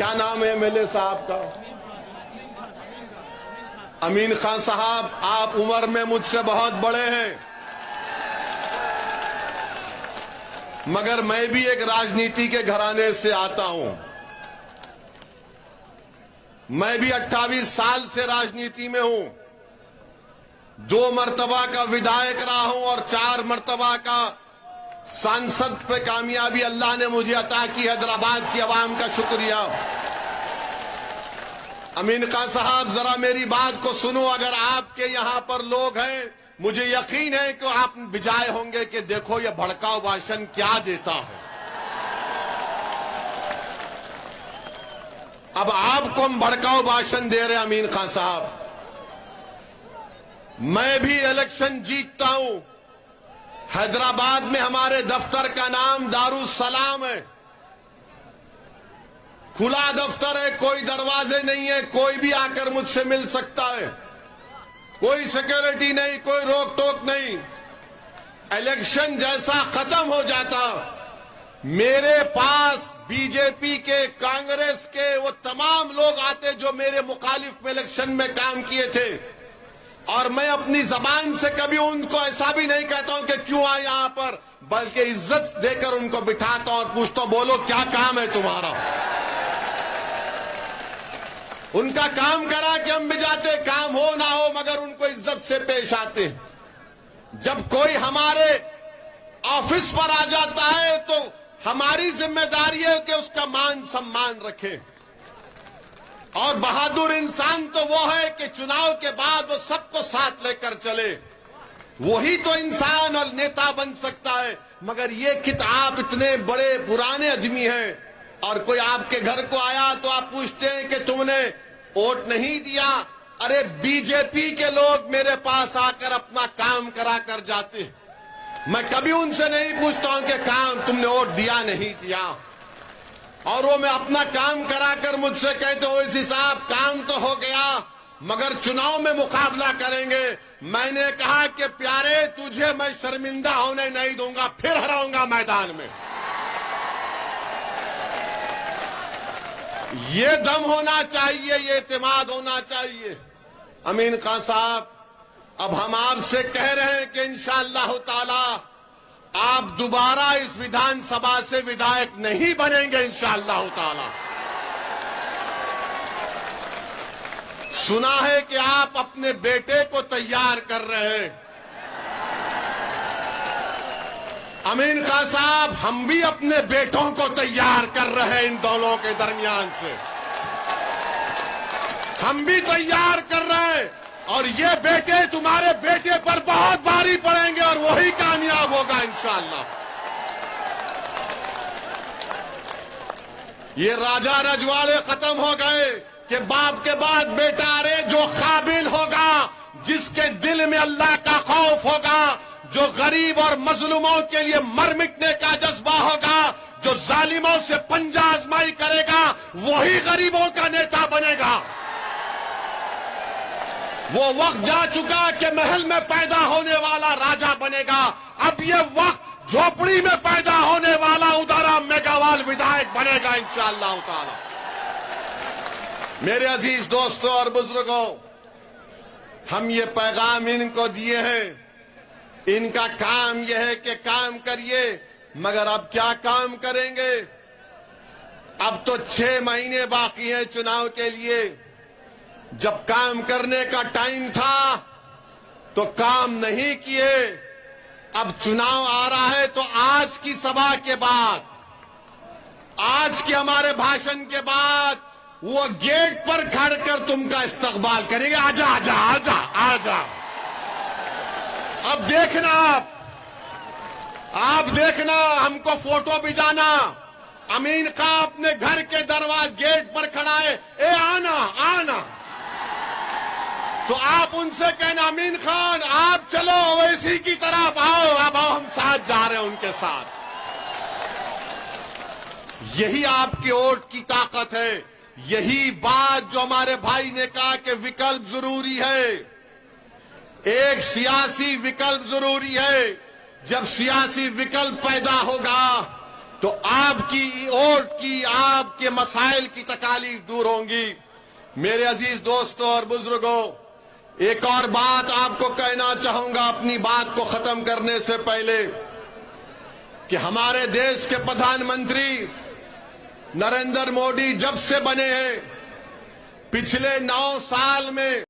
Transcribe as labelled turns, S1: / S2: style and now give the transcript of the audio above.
S1: क्या नाम है एमएलए साहब का? अमीन खान साहब, आप उम्र में मुझसे बहुत बड़े हैं, मगर मैं भी एक राजनीति के घराने से आता हूं। मैं भी 28 साल से राजनीति में हूं। 2 मर्तबा का विधायक रहा हूं और 4 मर्तबा का सांसद पे कामयाबी अल्लाह ने मुझे अता की। हैदराबाद की आवाम का शुक्रिया। अमीन खान साहब, जरा मेरी बात को सुनो। अगर आपके यहां पर लोग हैं, मुझे यकीन है कि आप बिजाय होंगे कि देखो ये भड़काऊ भाषण क्या देता है। अब आपको हम भड़काऊ भाषण दे रहे हैं। अमीन खान साहब, मैं भी इलेक्शन जीतता हूं। हैदराबाद में हमारे दफ्तर का नाम दारुस्सलाम है। खुला दफ्तर है, कोई दरवाजे नहीं है, कोई भी आकर मुझसे मिल सकता है, कोई सिक्योरिटी नहीं, कोई रोक टोक नहीं। इलेक्शन जैसा खत्म हो जाता, मेरे पास बीजेपी के, कांग्रेस के वो तमाम लोग आते जो मेरे मुखालिफ में इलेक्शन में काम किए थे, और मैं अपनी जबान से कभी उनको ऐसा भी नहीं कहता हूं कि क्यों आए यहां पर, बल्कि इज्जत देकर उनको बिठाता और पूछता हूं, बोलो क्या काम है तुम्हारा। उनका काम करा कि हम भी जाते, काम हो ना हो, मगर उनको इज्जत से पेश आते। जब कोई हमारे ऑफिस पर आ जाता है तो हमारी जिम्मेदारी है कि उसका मान सम्मान रखें। और बहादुर इंसान तो वो है कि चुनाव के बाद वो सबको साथ लेकर चले। वही तो इंसान और नेता बन सकता है। मगर ये किताब, इतने बड़े पुराने आदमी हैं और कोई आपके घर को आया तो आप पूछते हैं कि तुमने वोट नहीं दिया। अरे बीजेपी के लोग मेरे पास आकर अपना काम करा कर जाते हैं। मैं कभी उनसे नहीं पूछता हूं कि काम तुमने वोट दिया नहीं दिया, और वो मैं अपना काम कराकर मुझसे कहते हो इसी साहब काम तो हो गया, मगर चुनाव में मुकाबला करेंगे। मैंने कहा कि प्यारे, तुझे मैं शर्मिंदा होने नहीं दूंगा, फिर हराऊंगा मैदान में। ये दम होना चाहिए, ये इत्मीनान होना चाहिए। अमीन खान साहब, अब हम आपसे कह रहे हैं कि इंशाअल्लाह ताला आप दोबारा इस विधानसभा से विधायक नहीं बनेंगे इंशाअल्लाह ताला। सुना है कि आप अपने बेटे को तैयार कर रहे हैं। अमीन खान साहब, हम भी अपने बेटों को तैयार कर रहे हैं। इन दोनों के दरमियान से हम भी तैयार कर रहे हैं, और ये बेटे तुम्हारे बेटे पर बहुत भारी पड़ेंगे और वही कामयाब होगा इंशाअल्लाह। ये राजा रजवाड़े खत्म हो गए कि बाप के बाद बेटा। अरे जो काबिल होगा, जिसके दिल में अल्लाह का खौफ होगा, जो गरीब और मजलूमों के लिए मर मिटने का जज्बा होगा, जो जालिमों से पंजा आजमाई करेगा, वही गरीबों का नेता बनेगा। वो वक्त जा चुका कि महल में पैदा होने वाला राजा बनेगा। अब ये वक्त झोपड़ी में पैदा होने वाला उदारा मेगावाल विधायक बनेगा इंशाअल्लाह ताला। मेरे अजीज दोस्तों और बुजुर्गों, हम ये पैगाम इनको दिए हैं। इनका काम यह है कि काम करिए, मगर अब क्या काम करेंगे? अब तो 6 महीने बाकी हैं चुनाव के लिए। जब काम करने का टाइम था तो काम नहीं किए। अब चुनाव आ रहा है तो आज की सभा के बाद, आज के हमारे भाषण के बाद वो गेट पर खड़ कर तुमका इस्तकबाल करेंगे। आजा आजा आजा आजा। अब देखना, आप देखना, हमको फोटो भिजाना। अमीन खान अपने घर के दरवाजे गेट पर खड़ा है, ए आना आना। तो आप उनसे कहना, अमीन खान आप चलो ओवैसी की तरफ आओ। अब आओ, हम साथ जा रहे हैं उनके साथ। यही आपके वोट की ताकत है। यही बात जो हमारे भाई ने कहा कि विकल्प जरूरी है, एक सियासी विकल्प जरूरी है। जब सियासी विकल्प पैदा होगा तो आपकी वोट की, आपके मसाइल की तकालीफ दूर होंगी। मेरे अजीज दोस्तों और बुजुर्गों, एक और बात आपको कहना चाहूंगा अपनी बात को खत्म करने से पहले, कि हमारे देश के प्रधानमंत्री नरेंद्र मोदी जब से बने हैं, पिछले 9 साल में